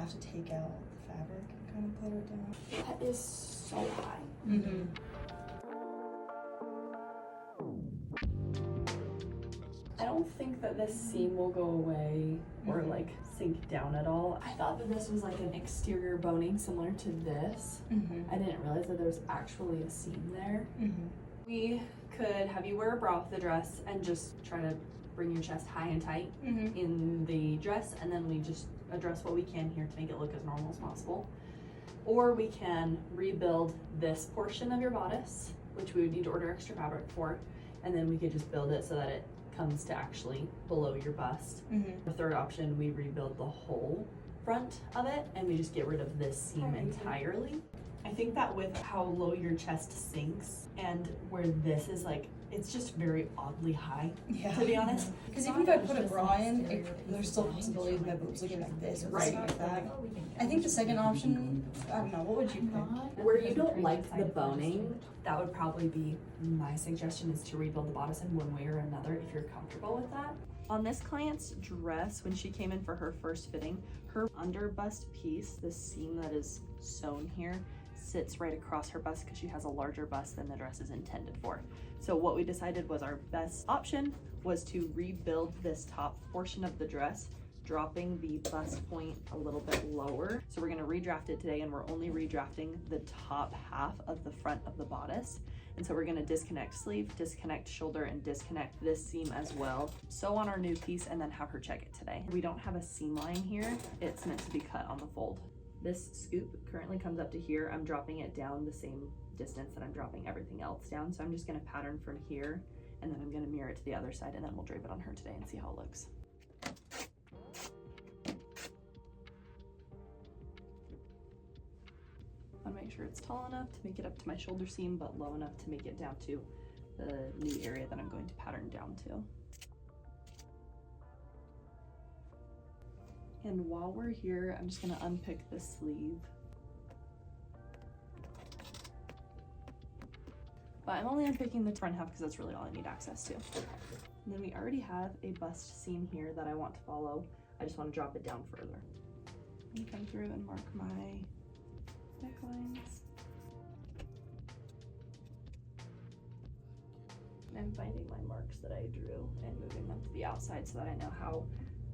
have to take out the fabric and kind of put it down. That is so high. Mm-hmm. I don't think that this seam will go away or like sink down at all. I thought that this was like an exterior boning similar to this. I didn't realize that there's actually a seam there. We could have you wear a bra with the dress and just try to bring your chest high and tight in the dress, and then we just address what we can here to make it look as normal as possible. Or we can rebuild this portion of your bodice, which we would need to order extra fabric for, and then we could just build it so that it comes to actually below your bust. The third option, we rebuild the whole front of it and we just get rid of this seam entirely. I think that with how low your chest sinks and where this is like, it's just very oddly high, to be honest. Because even if I put a bra in, there's still a possibility of my boobs looking like this or something like that. I think the second option, I don't know, what would you pick? Where you don't like the boning, that would probably be my suggestion, is to rebuild the bodice in one way or another if you're comfortable with that. On this client's dress, when she came in for her first fitting, her under bust piece, this seam that is sewn here, sits right across her bust because she has a larger bust than the dress is intended for. So what we decided was our best option was to rebuild this top portion of the dress, dropping the bust point a little bit lower. So we're gonna redraft it today, and we're only redrafting the top half of the front of the bodice. And so we're gonna disconnect sleeve, disconnect shoulder, and disconnect this seam as well. Sew on our new piece and then have her check it today. We don't have a seam line here. It's meant to be cut on the fold. This scoop currently comes up to here. I'm dropping it down the same distance that I'm dropping everything else down. So I'm just gonna pattern from here, and then I'm gonna mirror it to the other side, and then we'll drape it on her today and see how it looks. I wanna make sure it's tall enough to make it up to my shoulder seam, but low enough to make it down to the new area that I'm going to pattern down to. And while we're here, I'm just gonna unpick the sleeve. But I'm only unpicking the front half because that's really all I need access to. And then we already have a bust seam here that I want to follow. I just want to drop it down further. I'm gonna come through and mark my necklines. I'm finding my marks that I drew and moving them to the outside so that I know how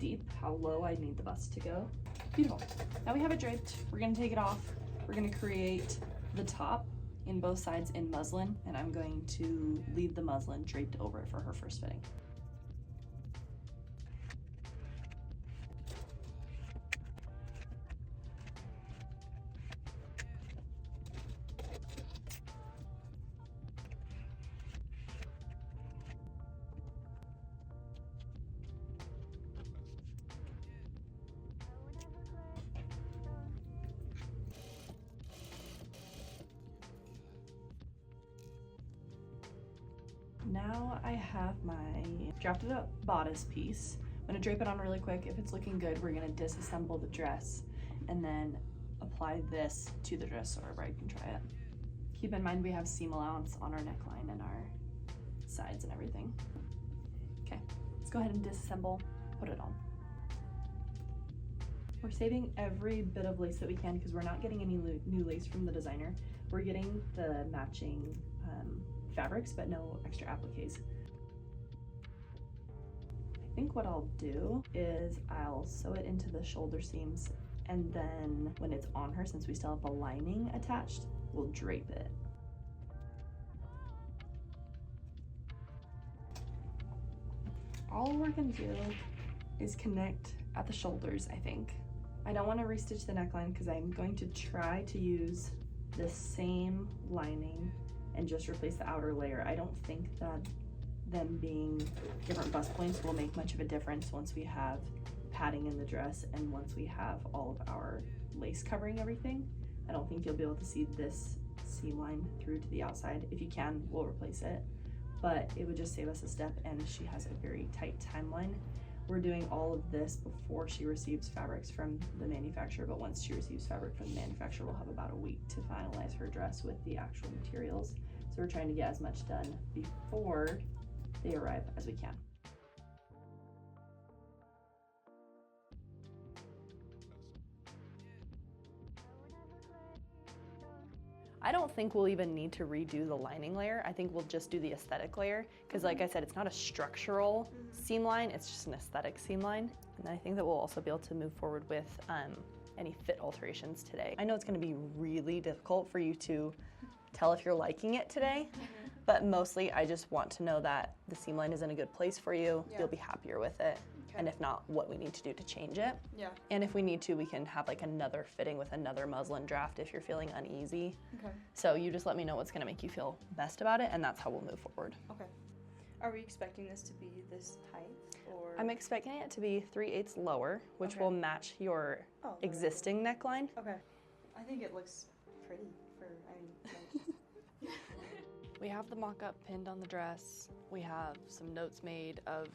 deep, how low I need the bust to go. Beautiful. Now we have it draped. We're gonna take it off. We're gonna create the top in both sides in muslin, and I'm going to leave the muslin draped over it for her first fitting. Now I have my drafted up bodice piece. I'm gonna drape it on really quick. If it's looking good, we're gonna disassemble the dress and then apply this to the dress so our bride can try it. Keep in mind we have seam allowance on our neckline and our sides and everything. Okay, let's go ahead and disassemble, put it on. We're saving every bit of lace that we can because we're not getting any new lace from the designer. We're getting the matching fabrics, but no extra appliques. I think what I'll do is I'll sew it into the shoulder seams, and then when it's on her, since we still have a lining attached, we'll drape it. All we're gonna do is connect at the shoulders, I think. I don't want to restitch the neckline because I'm going to try to use the same lining and just replace the outer layer. I don't think that them being different bust points will make much of a difference once we have padding in the dress and once we have all of our lace covering everything. I don't think you'll be able to see this seam line through to the outside. If you can, we'll replace it, but it would just save us a step, and she has a very tight timeline. We're doing all of this before she receives fabrics from the manufacturer, but once she receives fabric from the manufacturer, we'll have about a week to finalize her dress with the actual materials. So we're trying to get as much done before they arrive as we can. I don't think we'll even need to redo the lining layer. I think we'll just do the aesthetic layer because like I said, it's not a structural seam line, it's just an aesthetic seam line. And I think that we'll also be able to move forward with any fit alterations today. I know it's gonna be really difficult for you to tell if you're liking it today, but mostly I just want to know that the seam line is in a good place for you, you'll be happier with it, and if not, what we need to do to change it. Yeah. And if we need to, we can have like another fitting with another muslin draft if you're feeling uneasy. Okay. So you just let me know what's gonna make you feel best about it, and that's how we'll move forward. Okay. Are we expecting this to be this tight, or? I'm expecting it to be 3/8 lower, which Okay. will match your existing neckline. Okay. I think it looks pretty for, I mean, like, We have the mock-up pinned on the dress. We have some notes made of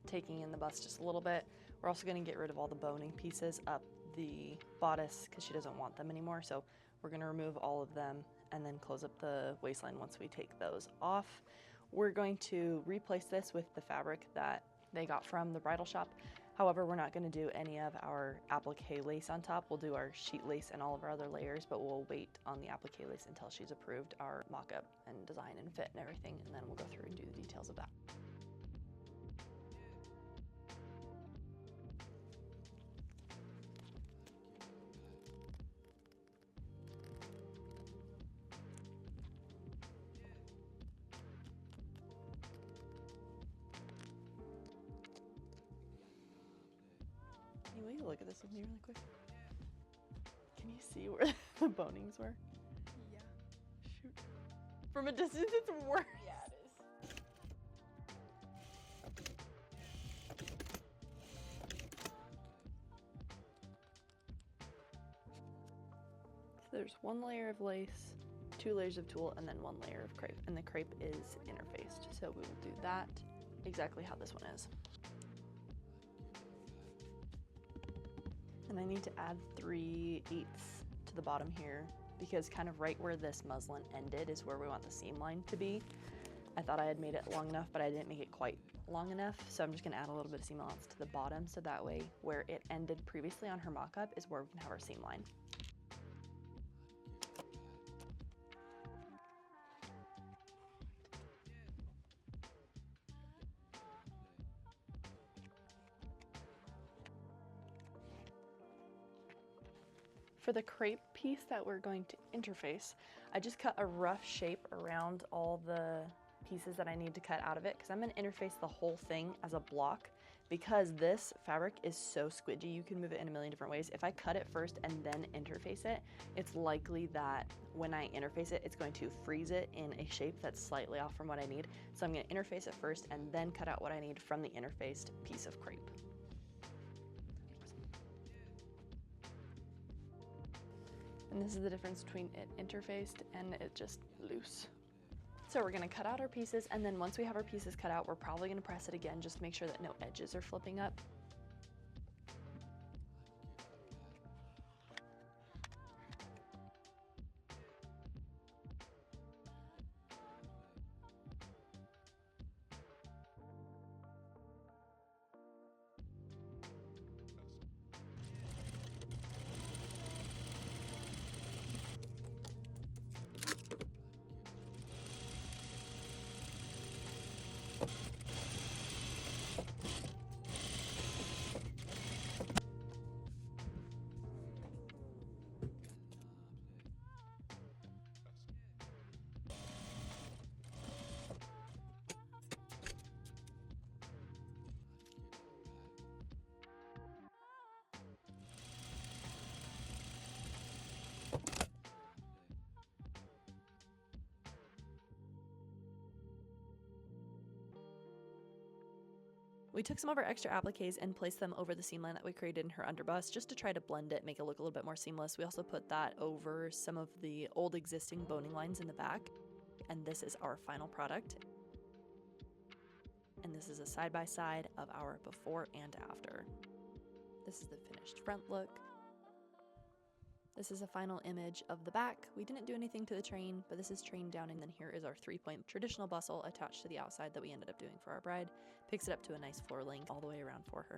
taking in the bust just a little bit. We're also gonna get rid of all the boning pieces up the bodice because she doesn't want them anymore. So we're gonna remove all of them and then close up the waistline once we take those off. We're going to replace this with the fabric that they got from the bridal shop. However, we're not gonna do any of our applique lace on top. We'll do our sheet lace and all of our other layers, but we'll wait on the applique lace until she's approved our mock-up and design and fit and everything, and then we'll go through and do the details of that. Will you look at this with me really quick? Can you see where the bonings were? yeah. Shoot. From a distance, it's worse. Yeah, it is. So there's one layer of lace, 2 layers of tulle, and then 1 layer of crepe. And the crepe is interfaced. So we will do that exactly how this one is. And I need to add 3/8 to the bottom here because kind of right where this muslin ended is where we want the seam line to be. I thought I had made it long enough, but I didn't make it quite long enough. So I'm just gonna add a little bit of seam allowance to the bottom so that way where it ended previously on her mock-up is where we can have our seam line. For the crepe piece that we're going to interface, I just cut a rough shape around all the pieces that I need to cut out of it because I'm going to interface the whole thing as a block because this fabric is so squidgy. You can move it in a million different ways. If I cut it first and then interface it, it's likely that when I interface it, it's going to freeze it in a shape that's slightly off from what I need. So I'm going to interface it first and then cut out what I need from the interfaced piece of crepe. And this is the difference between it interfaced and it just loose. So we're gonna cut out our pieces, and then once we have our pieces cut out, we're probably gonna press it again just to make sure that no edges are flipping up. We took some of our extra appliques and placed them over the seam line that we created in her underbust just to try to blend it, make it look a little bit more seamless. We also put that over some of the old existing boning lines in the back. And this is our final product. And this is a side-by-side of our before and after. This is the finished front look. This is a final image of the back. We didn't do anything to the train, but this is trained down, and then here is our 3-point traditional bustle attached to the outside that we ended up doing for our bride. Picks it up to a nice floor length all the way around for her.